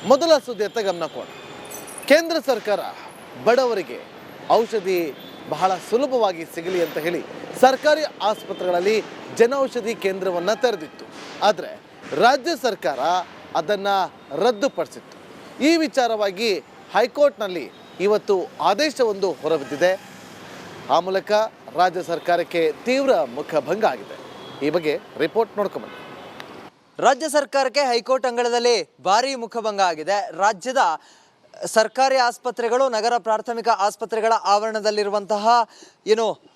ಮೊದಲ ಸುದ್ದಿಯತ್ತ ಗಮನ ಕೊಡ. ಕೇಂದ್ರ ಸರ್ಕಾರ ಬಡವರಿಗೆ ಔಷಧಿ ಬಹಳ ಸುಲಭವಾಗಿ ಸಿಗಲಿ ಅಂತ ಹೇಳಿ ಸರ್ಕಾರಿ ಆಸ್ಪತ್ರೆಗಳಲ್ಲಿ ಜನೌಷಧಿ ಕೇಂದ್ರವನ್ನು ತೆರೆದಿತ್ತು. ಆದರೆ ರಾಜ್ಯ ಸರ್ಕಾರ ಅದನ್ನು ರದ್ದುಪಡಿಸಿತ್ತು. ಈ ವಿಚಾರವಾಗಿ ಹೈಕೋರ್ಟ್ನಲ್ಲಿ ಇವತ್ತು ಆದೇಶವೊಂದು ಹೊರಬಿದ್ದಿದೆ. ಆ ಮೂಲಕ ರಾಜ್ಯ ಸರ್ಕಾರಕ್ಕೆ ತೀವ್ರ ಮುಖಭಂಗ ಆಗಿದೆ. ಈ ಬಗ್ಗೆ ರಿಪೋರ್ಟ್ ನೋಡ್ಕೊಂಬನ್ನಿ. ರಾಜ್ಯ ಸರ್ಕಾರಕ್ಕೆ ಹೈಕೋರ್ಟ್ ಅಂಗಳದಲ್ಲಿ ಭಾರೀ ಮುಖಭಂಗ ಆಗಿದೆ. ರಾಜ್ಯದ ಸರ್ಕಾರಿ ಆಸ್ಪತ್ರೆಗಳು, ನಗರ ಪ್ರಾಥಮಿಕ ಆಸ್ಪತ್ರೆಗಳ ಆವರಣದಲ್ಲಿರುವಂತಹ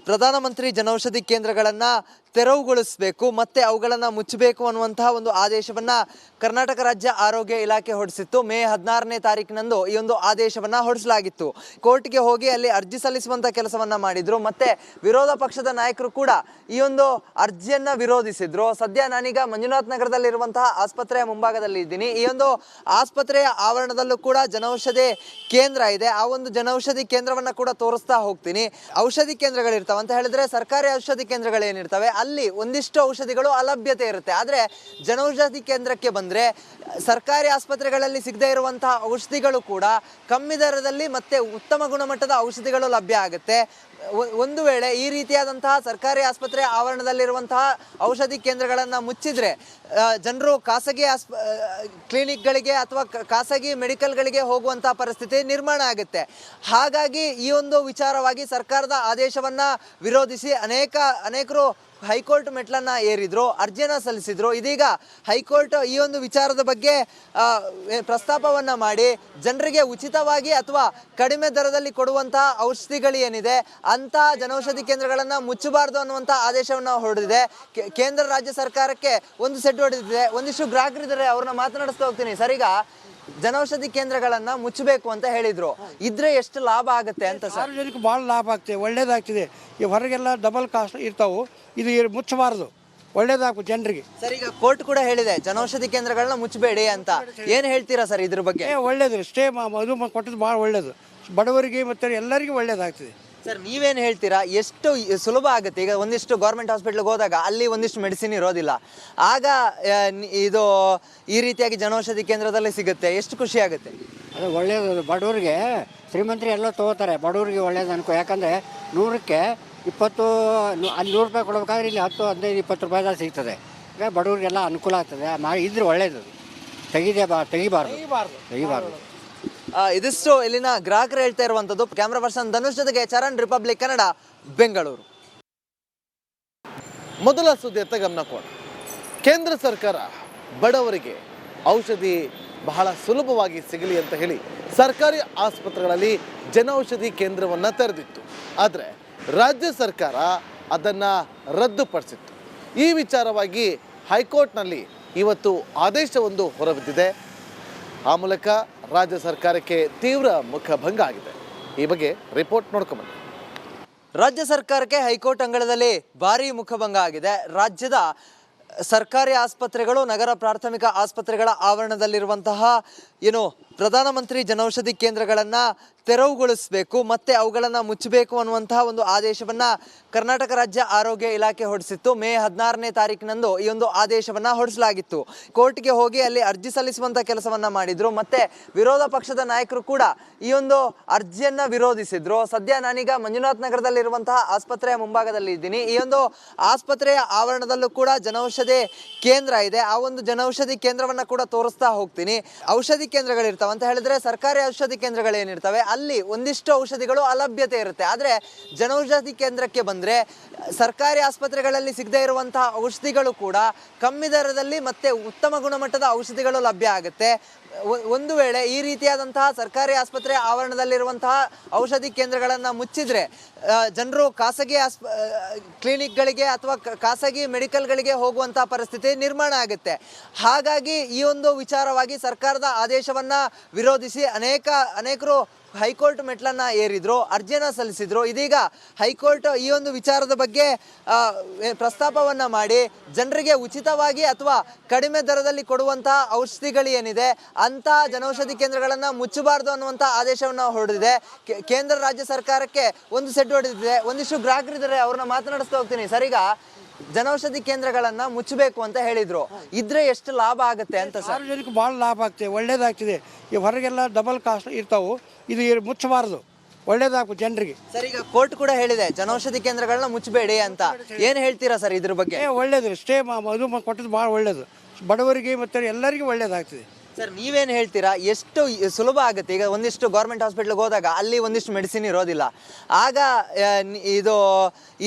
ಪ್ರಧಾನಮಂತ್ರಿ ಜನೌಷಧಿ ಕೇಂದ್ರಗಳನ್ನು ತೆರವುಗೊಳಿಸಬೇಕು ಮತ್ತು ಅವುಗಳನ್ನು ಮುಚ್ಚಬೇಕು ಅನ್ನುವಂತಹ ಒಂದು ಆದೇಶವನ್ನು ಕರ್ನಾಟಕ ರಾಜ್ಯ ಆರೋಗ್ಯ ಇಲಾಖೆ ಹೊರಡಿಸಿತ್ತು. ಮೇ 16ನೇ ತಾರೀಕಿನಂದು ಈ ಒಂದು ಆದೇಶವನ್ನು ಹೊರಡಿಸಲಾಗಿತ್ತು. ಕೋರ್ಟ್ಗೆ ಹೋಗಿ ಅಲ್ಲಿ ಅರ್ಜಿ ಸಲ್ಲಿಸುವಂಥ ಕೆಲಸವನ್ನು ಮಾಡಿದರು. ಮತ್ತು ವಿರೋಧ ಪಕ್ಷದ ನಾಯಕರು ಕೂಡ ಈ ಒಂದು ಅರ್ಜಿಯನ್ನು ವಿರೋಧಿಸಿದ್ರು. ಸದ್ಯ ನಾನೀಗ ಮಂಜುನಾಥ್ ನಗರದಲ್ಲಿರುವಂತಹ ಆಸ್ಪತ್ರೆಯ ಮುಂಭಾಗದಲ್ಲಿ ಇದ್ದೀನಿ. ಈ ಒಂದು ಆಸ್ಪತ್ರೆಯ ಆವರಣದಲ್ಲೂ ಕೂಡ ಜನೌಷಧಿ ಕೇಂದ್ರ ಇದೆ. ಆ ಒಂದು ಜನೌಷಧಿ ಕೇಂದ್ರವನ್ನು ಕೂಡ ತೋರಿಸ್ತಾ ಹೋಗ್ತೀನಿ. ಔಷಧಿ ಕೇಂದ್ರಗಳಿರ್ತಾವೆ ಅಂತ ಹೇಳಿದ್ರೆ, ಸರ್ಕಾರಿ ಔಷಧಿ ಕೇಂದ್ರಗಳೇನಿರ್ತವೆ ಅಲ್ಲಿ ಒಂದಿಷ್ಟು ಔಷಧಿಗಳು ಅಲಭ್ಯತೆ ಇರುತ್ತೆ. ಆದರೆ ಜನೌಷಧಿ ಕೇಂದ್ರಕ್ಕೆ ಬಂದರೆ ಸರ್ಕಾರಿ ಆಸ್ಪತ್ರೆಗಳಲ್ಲಿ ಸಿಗದೇ ಇರುವಂತಹ ಔಷಧಿಗಳು ಕೂಡ ಕಮ್ಮಿ ದರದಲ್ಲಿ ಮತ್ತು ಉತ್ತಮ ಗುಣಮಟ್ಟದ ಔಷಧಿಗಳು ಲಭ್ಯ ಆಗುತ್ತೆ. ಒಂದು ವೇಳೆ ಈ ರೀತಿಯಾದಂತಹ ಸರ್ಕಾರಿ ಆಸ್ಪತ್ರೆ ಆವರಣದಲ್ಲಿರುವಂತಹ ಔಷಧಿ ಕೇಂದ್ರಗಳನ್ನು ಮುಚ್ಚಿದರೆ ಜನರು ಖಾಸಗಿ ಕ್ಲಿನಿಕ್ಗಳಿಗೆ ಅಥವಾ ಖಾಸಗಿ ಮೆಡಿಕಲ್ಗಳಿಗೆ ಹೋಗುವಂತಹ ಪರಿಸ್ಥಿತಿ ನಿರ್ಮಾಣ ಆಗುತ್ತೆ. ಹಾಗಾಗಿ ಈ ಒಂದು ವಿಚಾರವಾಗಿ ಸರ್ಕಾರದ ಆದೇಶವನ್ನು ವಿರೋಧಿಸಿ ಅನೇಕರು ಹೈಕೋರ್ಟ್ ಮೆಟ್ಲನ್ನು ಏರಿದ್ರು, ಅರ್ಜಿಯನ್ನು ಸಲ್ಲಿಸಿದ್ರು. ಇದೀಗ ಹೈಕೋರ್ಟ್ ಈ ಒಂದು ವಿಚಾರದ ಬಗ್ಗೆ ಪ್ರಸ್ತಾಪವನ್ನು ಮಾಡಿ ಜನರಿಗೆ ಉಚಿತವಾಗಿ ಅಥವಾ ಕಡಿಮೆ ದರದಲ್ಲಿ ಕೊಡುವಂತಹ ಔಷಧಿಗಳು ಏನಿದೆ ಅಂತ ಜನೌಷಧಿ ಕೇಂದ್ರಗಳನ್ನು ಮುಚ್ಚಬಾರ್ದು ಅನ್ನುವಂಥ ಆದೇಶವನ್ನು ಹೊರಡಿದೆ. ಕೇಂದ್ರ ರಾಜ್ಯ ಸರ್ಕಾರಕ್ಕೆ ಒಂದು ಸೆಟ್ ಹೊಡೆದಿದೆ. ಒಂದಿಷ್ಟು ಗ್ರಾಹಕರಿದ್ದಾರೆ, ಅವ್ರನ್ನ ಮಾತನಾಡಿಸ್ತಾ ಹೋಗ್ತೀನಿ. ಸರ್, ಈಗ ಜನೌಷಧಿ ಕೇಂದ್ರಗಳನ್ನ ಮುಚ್ಚಬೇಕು ಅಂತ ಹೇಳಿದ್ರು, ಇದ್ರೆ ಎಷ್ಟು ಲಾಭ ಆಗುತ್ತೆ ಅಂತ? ಸಾರ್ವಜನಿಕ ಭಾಳ ಲಾಭ ಆಗ್ತದೆ, ಒಳ್ಳೇದಾಗ್ತದೆ. ಈ ಹೊರಗೆಲ್ಲ ಡಬಲ್ ಕಾಸ್ಟ್ ಇರ್ತಾವು, ಇದು ಮುಚ್ಚಬಾರ್ದು, ಒಳ್ಳೇದಾಗ್ತದೆ ಜನರಿಗೆ. ಸರ್, ಈಗ ಕೋರ್ಟ್ ಕೂಡ ಹೇಳಿದೆ ಜನೌಷಧಿ ಕೇಂದ್ರಗಳನ್ನ ಮುಚ್ಚಬೇಡಿ ಅಂತ. ಏನ್ ಹೇಳ್ತೀರಾ ಸರ್ ಇದ್ರ ಬಗ್ಗೆ? ಒಳ್ಳೇದು, ಸ್ಟೇ ಅದು ಕೊಟ್ಟದ್ದು ಭಾಳ ಒಳ್ಳೇದು, ಬಡವರಿಗೆ ಮತ್ತು ಎಲ್ಲರಿಗೂ ಒಳ್ಳೇದಾಗ್ತದೆ. ಸರ್, ನೀವೇನು ಹೇಳ್ತೀರಾ? ಎಷ್ಟು ಸುಲಭ ಆಗುತ್ತೆ? ಈಗ ಒಂದಿಷ್ಟು ಗೌರ್ಮೆಂಟ್ ಹಾಸ್ಪಿಟ್ಲಿಗೆ ಹೋದಾಗ ಅಲ್ಲಿ ಒಂದಿಷ್ಟು ಮೆಡಿಸಿನ್ ಇರೋದಿಲ್ಲ, ಆಗ ಇದು ಈ ರೀತಿಯಾಗಿ ಜನೌಷಧಿ ಕೇಂದ್ರದಲ್ಲಿ ಸಿಗುತ್ತೆ, ಎಷ್ಟು ಖುಷಿ ಆಗುತ್ತೆ? ಅದು ಒಳ್ಳೆಯದು. ಬಡವರಿಗೆ, ಶ್ರೀಮಂತರು ಎಲ್ಲ ತೊಗೋತಾರೆ, ಬಡವರಿಗೆ ಒಳ್ಳೇದು ಅನ್ಕೋ. ಯಾಕಂದರೆ 100ಕ್ಕೆ 20, ಅಲ್ಲಿ 100 ರೂಪಾಯಿ ಕೊಡಬೇಕಾದ್ರೆ ಇಲ್ಲಿ 10, 15, 20 ರೂಪಾಯಿದಾಗ ಸಿಗ್ತದೆ. ಈಗ ಬಡವರಿಗೆಲ್ಲ ಅನುಕೂಲ ಆಗ್ತದೆ. ಇದ್ರೆ ಒಳ್ಳೇದು, ತೆಗಿಬಾರ್ದು. ಇದಿಷ್ಟು ಇಲ್ಲಿನ ಗ್ರಾಹಕರು ಹೇಳ್ತಾ ಇರುವಂತದ್ದು. ಕ್ಯಾಮ್ರಾ ಪರ್ಸನ್ ಧನುಷ್ ಜೊತೆಗೆ ಚರಣ್, ರಿಪಬ್ಲಿಕ್ ಕನ್ನಡ, ಬೆಂಗಳೂರು. ಮೊದಲ ಸುದ್ದಿಯತ್ತ ಗಮನ ಕೊಡ. ಕೇಂದ್ರ ಸರ್ಕಾರ ಬಡವರಿಗೆ ಔಷಧಿ ಬಹಳ ಸುಲಭವಾಗಿ ಸಿಗಲಿ ಅಂತ ಹೇಳಿ ಸರ್ಕಾರಿ ಆಸ್ಪತ್ರೆಗಳಲ್ಲಿ ಜನೌಷಧಿ ಕೇಂದ್ರವನ್ನು ತೆರೆದಿತ್ತು. ಆದರೆ ರಾಜ್ಯ ಸರ್ಕಾರ ಅದನ್ನು ರದ್ದುಪಡಿಸಿತ್ತು. ಈ ವಿಚಾರವಾಗಿ ಹೈಕೋರ್ಟ್ನಲ್ಲಿ ಇವತ್ತು ಆದೇಶವೊಂದು ಹೊರಬಿದ್ದಿದೆ. ಆ ಮೂಲಕ ರಾಜ್ಯ ಸರ್ಕಾರಕ್ಕೆ ತೀವ್ರ ಮುಖಭಂಗ ಆಗಿದೆ. ಈ ಬಗ್ಗೆ ರಿಪೋರ್ಟ್ ನೋಡ್ಕೊಂಬನ್ನಿ. ರಾಜ್ಯ ಸರ್ಕಾರಕ್ಕೆ ಹೈಕೋರ್ಟ್ ಅಂಗಳದಲ್ಲಿ ಭಾರೀ ಮುಖಭಂಗ ಆಗಿದೆ. ರಾಜ್ಯದ ಸರ್ಕಾರಿ ಆಸ್ಪತ್ರೆಗಳು, ನಗರ ಪ್ರಾಥಮಿಕ ಆಸ್ಪತ್ರೆಗಳ ಆವರಣದಲ್ಲಿರುವಂತಹ ಪ್ರಧಾನಮಂತ್ರಿ ಜನೌಷಧಿ ಕೇಂದ್ರಗಳನ್ನು ತೆರವುಗೊಳಿಸಬೇಕು ಮತ್ತು ಅವುಗಳನ್ನು ಮುಚ್ಚಬೇಕು ಅನ್ನುವಂತಹ ಒಂದು ಆದೇಶವನ್ನು ಕರ್ನಾಟಕ ರಾಜ್ಯ ಆರೋಗ್ಯ ಇಲಾಖೆ ಹೊರಡಿಸಿತ್ತು. ಮೇ 16ನೇ ತಾರೀಕಿನಂದು ಈ ಒಂದು ಆದೇಶವನ್ನು ಹೊರಡಿಸಲಾಗಿತ್ತು. ಕೋರ್ಟ್ಗೆ ಹೋಗಿ ಅಲ್ಲಿ ಅರ್ಜಿ ಸಲ್ಲಿಸುವಂಥ ಕೆಲಸವನ್ನು ಮಾಡಿದರು. ಮತ್ತು ವಿರೋಧ ಪಕ್ಷದ ನಾಯಕರು ಕೂಡ ಈ ಒಂದು ಅರ್ಜಿಯನ್ನು ವಿರೋಧಿಸಿದ್ರು. ಸದ್ಯ ನಾನೀಗ ಮಂಜುನಾಥ್ ನಗರದಲ್ಲಿರುವಂತಹ ಆಸ್ಪತ್ರೆಯ ಮುಂಭಾಗದಲ್ಲಿ ಇದ್ದೀನಿ. ಈ ಒಂದು ಆಸ್ಪತ್ರೆಯ ಆವರಣದಲ್ಲೂ ಕೂಡ ಜನೌಷಧಿ ಕೇಂದ್ರ ಇದೆ. ಆ ಒಂದು ಜನೌಷಧಿ ಕೇಂದ್ರವನ್ನು ಕೂಡ ತೋರಿಸ್ತಾ ಹೋಗ್ತೀನಿ. ಔಷಧಿ ಕೇಂದ್ರಗಳಿರ್ತಾವೆ ಅಂತ ಹೇಳಿದ್ರೆ, ಸರ್ಕಾರಿ ಔಷಧಿ ಕೇಂದ್ರಗಳೇನಿರ್ತವೆ ಅಲ್ಲಿ ಒಂದಿಷ್ಟು ಔಷಧಿಗಳು ಅಲಭ್ಯತೆ ಇರುತ್ತೆ. ಆದರೆ ಜನೌಷಧಿ ಕೇಂದ್ರಕ್ಕೆ ಬಂದರೆ ಸರ್ಕಾರಿ ಆಸ್ಪತ್ರೆಗಳಲ್ಲಿ ಸಿಗದೇ ಇರುವಂತಹ ಔಷಧಿಗಳು ಕೂಡ ಕಮ್ಮಿ ದರದಲ್ಲಿ ಮತ್ತು ಉತ್ತಮ ಗುಣಮಟ್ಟದ ಔಷಧಿಗಳು ಲಭ್ಯ ಆಗುತ್ತೆ. ಒಂದು ವೇಳೆ ಈ ರೀತಿಯಾದಂತಹ ಸರ್ಕಾರಿ ಆಸ್ಪತ್ರೆ ಆವರಣದಲ್ಲಿರುವಂತಹ ಔಷಧಿ ಕೇಂದ್ರಗಳನ್ನು ಮುಚ್ಚಿದರೆ ಜನರು ಖಾಸಗಿ ಕ್ಲಿನಿಕ್ಗಳಿಗೆ ಅಥವಾ ಖಾಸಗಿ ಮೆಡಿಕಲ್ಗಳಿಗೆ ಹೋಗುವಂತಹ ಪರಿಸ್ಥಿತಿ ನಿರ್ಮಾಣ ಆಗುತ್ತೆ. ಹಾಗಾಗಿ ಈ ಒಂದು ವಿಚಾರವಾಗಿ ಸರ್ಕಾರದ ಆದೇಶವನ್ನು ವಿರೋಧಿಸಿ ಅನೇಕರು ಹೈಕೋರ್ಟ್ ಮೆಟ್ಲನ್ನು ಏರಿದ್ರು, ಅರ್ಜಿಯನ್ನು ಸಲ್ಲಿಸಿದ್ರು. ಇದೀಗ ಹೈಕೋರ್ಟ್ ಈ ಒಂದು ವಿಚಾರದ ಬಗ್ಗೆ ಪ್ರಸ್ತಾಪವನ್ನು ಮಾಡಿ ಜನರಿಗೆ ಉಚಿತವಾಗಿ ಅಥವಾ ಕಡಿಮೆ ದರದಲ್ಲಿ ಕೊಡುವಂತಹ ಔಷಧಿಗಳು ಏನಿದೆ ಅಂತ ಜನೌಷಧಿ ಕೇಂದ್ರಗಳನ್ನು ಮುಚ್ಚಬಾರ್ದು ಅನ್ನುವಂಥ ಆದೇಶವನ್ನು ಹೊರಡಿದೆ. ಕೇಂದ್ರ ರಾಜ್ಯ ಸರ್ಕಾರಕ್ಕೆ ಒಂದು ಸೆಟ್ ಹೊಡೆದಿದೆ. ಒಂದಿಷ್ಟು ಗ್ರಾಹಕರಿದ್ದಾರೆ, ಅವ್ರನ್ನ ಮಾತನಾಡಿಸ್ತಾ ಹೋಗ್ತೀನಿ. ಸರ್, ಈಗ ಜನೌಷಧಿ ಕೇಂದ್ರಗಳನ್ನ ಮುಚ್ಚಬೇಕು ಅಂತ ಹೇಳಿದ್ರು. ಇದ್ರೆ ಎಷ್ಟು ಲಾಭ ಆಗುತ್ತೆ ಅಂತ ಸರ್? ಸಾರ್ವಜನಿಕ ಭಾಳ ಲಾಭ ಆಗ್ತದೆ, ಒಳ್ಳೇದಾಗ್ತದೆ. ಈ ಹೊರಗೆಲ್ಲ ಡಬಲ್ ಕಾಸ್ಟ್ ಇರ್ತಾವೆ, ಇದು ಮುಚ್ಚಬಾರ್ದು, ಒಳ್ಳೇದಾಗ್ತದೆ ಜನರಿಗೆ. ಸರ್, ಈಗ ಕೋರ್ಟ್ ಕೂಡ ಹೇಳಿದೆ ಜನೌಷಧಿ ಕೇಂದ್ರಗಳನ್ನ ಮುಚ್ಚಬೇಡಿ ಅಂತ. ಏನ್ ಹೇಳ್ತೀರಾ ಸರ್ ಇದ್ರ ಬಗ್ಗೆ? ಒಳ್ಳೇದು, ಸ್ಟೇ ಅದು ಕೊಟ್ಟದ್ದು ಭಾಳ ಒಳ್ಳೇದು, ಬಡವರಿಗೆ ಮತ್ತು ಎಲ್ಲರಿಗೂ ಒಳ್ಳೇದಾಗ್ತದೆ. ಸರ್, ನೀವೇನು ಹೇಳ್ತೀರಾ? ಎಷ್ಟು ಸುಲಭ ಆಗುತ್ತೆ? ಈಗ ಒಂದಿಷ್ಟು ಗೌರ್ಮೆಂಟ್ ಹಾಸ್ಪಿಟ್ಲಿಗೆ ಹೋದಾಗ ಅಲ್ಲಿ ಒಂದಿಷ್ಟು ಮೆಡಿಸಿನ್ ಇರೋದಿಲ್ಲ, ಆಗ ಇದು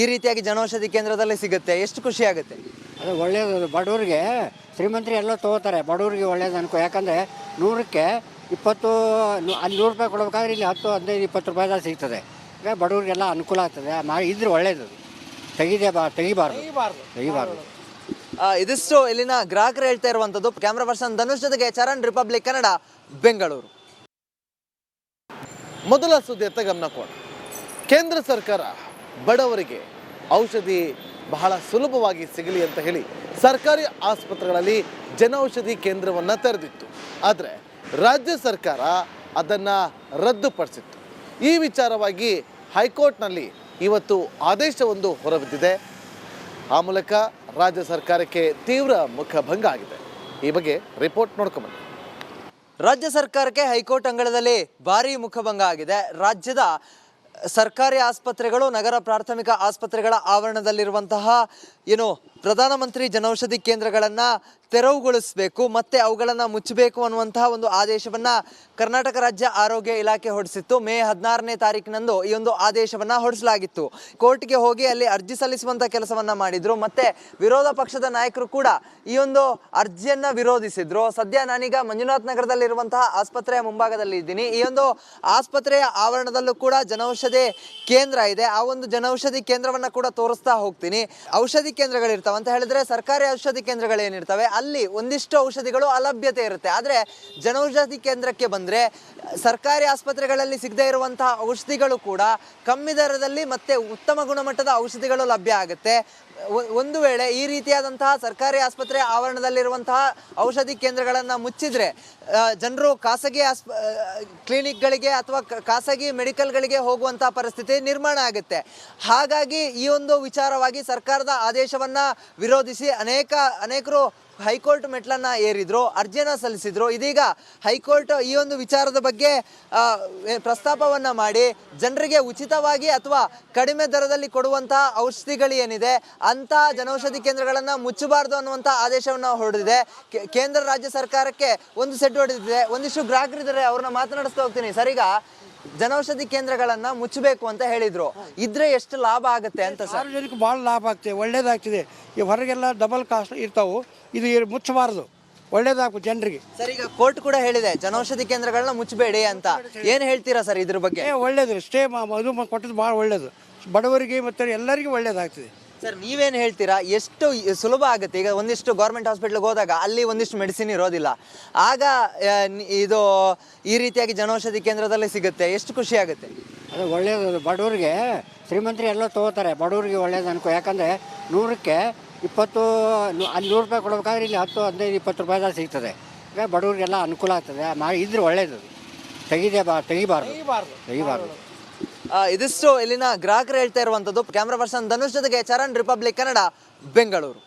ಈ ರೀತಿಯಾಗಿ ಜನೌಷಧಿ ಕೇಂದ್ರದಲ್ಲಿ ಸಿಗುತ್ತೆ, ಎಷ್ಟು ಖುಷಿ ಆಗುತ್ತೆ? ಅದು ಒಳ್ಳೆಯದು, ಬಡವರಿಗೆ ಶ್ರೀಮಂತರು ಎಲ್ಲ ತೊಗೋತಾರೆ, ಬಡವರಿಗೆ ಒಳ್ಳೇದು ಅನ್ಕೋ. ಯಾಕಂದರೆ 100ಕ್ಕೆ 20 ಅಲ್ಲಿ 100 ರೂಪಾಯಿ ಕೊಡಬೇಕಾದ್ರೆ ಇಲ್ಲಿ 10, 15, 20 ರೂಪಾಯಿದಾಗ ಸಿಗ್ತದೆ. ಈಗ ಬಡವರಿಗೆಲ್ಲ ಅನುಕೂಲ ಆಗ್ತದೆ, ಇದ್ರೆ ಒಳ್ಳೇದು. ತೆಗಿಬಾರ್ದು. ಇದಿಷ್ಟು ಇಲ್ಲಿನ ಗ್ರಾಹಕರು ಹೇಳ್ತಾ ಇರುವಂತದ್ದು. ಕ್ಯಾಮ್ರಾ ಪರ್ಸನ್ ಧನುಷ್ ಜೊತೆಗೆ ಚರಣ್, ರಿಪಬ್ಲಿಕ್ ಕನ್ನಡ, ಬೆಂಗಳೂರು. ಮೊದಲ ಸುದ್ದಿಯತ್ತ ಗಮನ ಕೊಡ. ಕೇಂದ್ರ ಸರ್ಕಾರ ಬಡವರಿಗೆ ಔಷಧಿ ಬಹಳ ಸುಲಭವಾಗಿ ಸಿಗಲಿ ಅಂತ ಹೇಳಿ ಸರ್ಕಾರಿ ಆಸ್ಪತ್ರೆಗಳಲ್ಲಿ ಜನೌಷಧಿ ಕೇಂದ್ರವನ್ನು ತೆರೆದಿತ್ತು. ಆದರೆ ರಾಜ್ಯ ಸರ್ಕಾರ ಅದನ್ನು ರದ್ದುಪಡಿಸಿತ್ತು. ಈ ವಿಚಾರವಾಗಿ ಹೈಕೋರ್ಟ್ನಲ್ಲಿ ಇವತ್ತು ಆದೇಶವೊಂದು ಹೊರಬಿದ್ದಿದೆ. ಆ ಮೂಲಕ ರಾಜ್ಯ ಸರ್ಕಾರಕ್ಕೆ ತೀವ್ರ ಮುಖಭಂಗ ಆಗಿದೆ. ಈ ಬಗ್ಗೆ ರಿಪೋರ್ಟ್ ನೋಡ್ಕೊಂಬನ್ನಿ. ರಾಜ್ಯ ಸರ್ಕಾರಕ್ಕೆ ಹೈಕೋರ್ಟ್ ಅಂಗಳದಲ್ಲಿ ಭಾರಿ ಮುಖಭಂಗ ಆಗಿದೆ. ರಾಜ್ಯದ ಸರ್ಕಾರಿ ಆಸ್ಪತ್ರೆಗಳು, ನಗರ ಪ್ರಾಥಮಿಕ ಆಸ್ಪತ್ರೆಗಳ ಆವರಣದಲ್ಲಿರುವಂತಹ ಪ್ರಧಾನಮಂತ್ರಿ ಜನೌಷಧಿ ಕೇಂದ್ರಗಳನ್ನು ತೆರವುಗೊಳಿಸಬೇಕು, ಮತ್ತೆ ಅವುಗಳನ್ನು ಮುಚ್ಚಬೇಕು ಅನ್ನುವಂತಹ ಒಂದು ಆದೇಶವನ್ನು ಕರ್ನಾಟಕ ರಾಜ್ಯ ಆರೋಗ್ಯ ಇಲಾಖೆ ಹೊರಡಿಸಿತ್ತು. ಮೇ 16ನೇ ತಾರೀಕಿನಂದು ಈ ಒಂದು ಆದೇಶವನ್ನು ಹೊರಡಿಸಲಾಗಿತ್ತು. ಕೋರ್ಟ್ಗೆ ಹೋಗಿ ಅಲ್ಲಿ ಅರ್ಜಿ ಸಲ್ಲಿಸುವಂಥ ಕೆಲಸವನ್ನು ಮಾಡಿದ್ರು. ಮತ್ತೆ ವಿರೋಧ ಪಕ್ಷದ ನಾಯಕರು ಕೂಡ ಈ ಒಂದು ಅರ್ಜಿಯನ್ನು ವಿರೋಧಿಸಿದ್ರು. ಸದ್ಯ ನಾನೀಗ ಮಂಜುನಾಥ್ ನಗರದಲ್ಲಿರುವಂತಹ ಆಸ್ಪತ್ರೆಯ ಮುಂಭಾಗದಲ್ಲಿ ಇದ್ದೀನಿ. ಈ ಒಂದು ಆಸ್ಪತ್ರೆಯ ಆವರಣದಲ್ಲೂ ಕೂಡ ಜನೌಷಧಿ ಕೇಂದ್ರ ಇದೆ. ಆ ಒಂದು ಜನೌಷಧಿ ಕೇಂದ್ರವನ್ನು ಕೂಡ ತೋರಿಸ್ತಾ ಹೋಗ್ತೀನಿ. ಔಷಧಿ ಕೇಂದ್ರಗಳಿರ್ತಾವೆ ಅಂತ ಹೇಳಿದ್ರೆ, ಸರ್ಕಾರಿ ಔಷಧಿ ಕೇಂದ್ರಗಳೇನಿರ್ತವೆ ಅಲ್ಲಿ ಒಂದಿಷ್ಟು ಔಷಧಿಗಳು ಅಲಭ್ಯತೆ ಇರುತ್ತೆ. ಆದರೆ ಜನೌಷಧಿ ಕೇಂದ್ರಕ್ಕೆ ಬಂದರೆ ಸರ್ಕಾರಿ ಆಸ್ಪತ್ರೆಗಳಲ್ಲಿ ಸಿಗದೇ ಇರುವಂತಹ ಔಷಧಿಗಳು ಕೂಡ ಕಮ್ಮಿ ದರದಲ್ಲಿ ಮತ್ತೆ ಉತ್ತಮ ಗುಣಮಟ್ಟದ ಔಷಧಿಗಳು ಲಭ್ಯ ಆಗುತ್ತೆ. ಒಂದು ವೇಳೆ ಈ ರೀತಿಯಾದಂತಹ ಸರ್ಕಾರಿ ಆಸ್ಪತ್ರೆ ಆವರಣದಲ್ಲಿರುವಂತಹ ಔಷಧಿ ಕೇಂದ್ರಗಳನ್ನು ಮುಚ್ಚಿದ್ರೆ ಜನರು ಖಾಸಗಿ ಕ್ಲಿನಿಕ್ಗಳಿಗೆ ಅಥವಾ ಖಾಸಗಿ ಮೆಡಿಕಲ್ಗಳಿಗೆ ಹೋಗುವಂತಹ ಪರಿಸ್ಥಿತಿ ನಿರ್ಮಾಣ ಆಗುತ್ತೆ. ಹಾಗಾಗಿ ಈ ಒಂದು ವಿಚಾರವಾಗಿ ಸರ್ಕಾರದ ಆದೇಶವನ್ನು ವಿರೋಧಿಸಿ ಅನೇಕರು ಹೈಕೋರ್ಟ್ ಮೆಟ್ಲನ್ನ ಏರಿದ್ರು, ಅರ್ಜಿಯನ್ನು ಸಲ್ಲಿಸಿದ್ರು. ಇದೀಗ ಹೈಕೋರ್ಟ್ ಈ ಒಂದು ವಿಚಾರದ ಬಗ್ಗೆ ಪ್ರಸ್ತಾಪವನ್ನು ಮಾಡಿ ಜನರಿಗೆ ಉಚಿತವಾಗಿ ಅಥವಾ ಕಡಿಮೆ ದರದಲ್ಲಿ ಕೊಡುವಂತಹ ಔಷಧಿಗಳು ಏನಿದೆ ಅಂತಹ ಜನೌಷಧಿ ಕೇಂದ್ರಗಳನ್ನು ಮುಚ್ಚಬಾರ್ದು ಅನ್ನುವಂಥ ಆದೇಶವನ್ನು ಹೊರಡಿದೆ. ಕೇಂದ್ರ ರಾಜ್ಯ ಸರ್ಕಾರಕ್ಕೆ ಒಂದು ಸೆಟ್ ಹೊಡೆದಿದೆ. ಒಂದಿಷ್ಟು ಗ್ರಾಹಕರಿದ್ದಾರೆ, ಅವ್ರನ್ನ ಮಾತನಾಡಿಸ್ತಾ ಹೋಗ್ತೀನಿ. ಸರ್, ಈಗ ಜನೌಷಧಿ ಕೇಂದ್ರಗಳನ್ನ ಮುಚ್ಚಬೇಕು ಅಂತ ಹೇಳಿದ್ರು, ಇದ್ರೆ ಎಷ್ಟು ಲಾಭ ಆಗುತ್ತೆ ಅಂತ? ಸಾರ್ವಜನಿಕ ಭಾಳ ಲಾಭ ಆಗ್ತದೆ, ಒಳ್ಳೇದಾಗ್ತದೆ. ಈ ಹೊರಗೆಲ್ಲ ಡಬಲ್ ಕಾಸ್ಟ್ ಇರ್ತಾವೆ, ಇದು ಮುಚ್ಚಬಾರ್ದು, ಒಳ್ಳೇದಾಗ್ತದೆ ಜನರಿಗೆ. ಸರ್, ಈಗ ಕೋರ್ಟ್ ಕೂಡ ಹೇಳಿದೆ ಜನೌಷಧಿ ಕೇಂದ್ರಗಳನ್ನ ಮುಚ್ಚಬೇಡಿ ಅಂತ. ಏನ್ ಹೇಳ್ತೀರಾ ಸರ್ ಇದ್ರ ಬಗ್ಗೆ? ಒಳ್ಳೇದು, ಸ್ಟೇ ಅದು ಕೊಟ್ಟದ್ದು ಭಾಳ ಒಳ್ಳೇದು, ಬಡವರಿಗೆ ಮತ್ತು ಎಲ್ಲರಿಗೂ ಒಳ್ಳೇದಾಗ್ತದೆ. ಸರ್, ನೀವೇನು ಹೇಳ್ತೀರಾ? ಎಷ್ಟು ಸುಲಭ ಆಗುತ್ತೆ? ಈಗ ಒಂದಿಷ್ಟು ಗೌರ್ಮೆಂಟ್ ಹಾಸ್ಪಿಟ್ಲಿಗೆ ಹೋದಾಗ ಅಲ್ಲಿ ಒಂದಿಷ್ಟು ಮೆಡಿಸಿನ್ ಇರೋದಿಲ್ಲ, ಆಗ ಇದು ಈ ರೀತಿಯಾಗಿ ಜನೌಷಧಿ ಕೇಂದ್ರದಲ್ಲಿ ಸಿಗುತ್ತೆ, ಎಷ್ಟು ಖುಷಿ ಆಗುತ್ತೆ? ಅದು ಒಳ್ಳೆಯದು, ಬಡವರಿಗೆ ಶ್ರೀಮಂತರು ಎಲ್ಲ ತೊಗೋತಾರೆ, ಬಡವರಿಗೆ ಒಳ್ಳೇದು ಅನ್ಕೋ. ಯಾಕಂದರೆ 100ಕ್ಕೆ 20 ಅಲ್ಲಿ 100 ರೂಪಾಯಿ ಕೊಡಬೇಕಾದ್ರೆ ಇಲ್ಲಿ 10, 15, 20 ರೂಪಾಯಿದಾಗ ಸಿಗ್ತದೆ. ಈಗ ಬಡವರಿಗೆಲ್ಲ ಅನುಕೂಲ ಆಗ್ತದೆ, ಇದ್ರೆ ಒಳ್ಳೇದು. ತೆಗಿಬಾರ್ದು. ಇದಿಷ್ಟು ಇಲ್ಲಿನ ಗ್ರಾಹಕರು ಹೇಳ್ತಾ ಇರುವಂಥದ್ದು. ಕ್ಯಾಮ್ರಾ ಪರ್ಸನ್ ಧನುಷ್ ಜೊತೆಗೆ ಚರಣ್, ರಿಪಬ್ಲಿಕ್ ಕನ್ನಡ, ಬೆಂಗಳೂರು.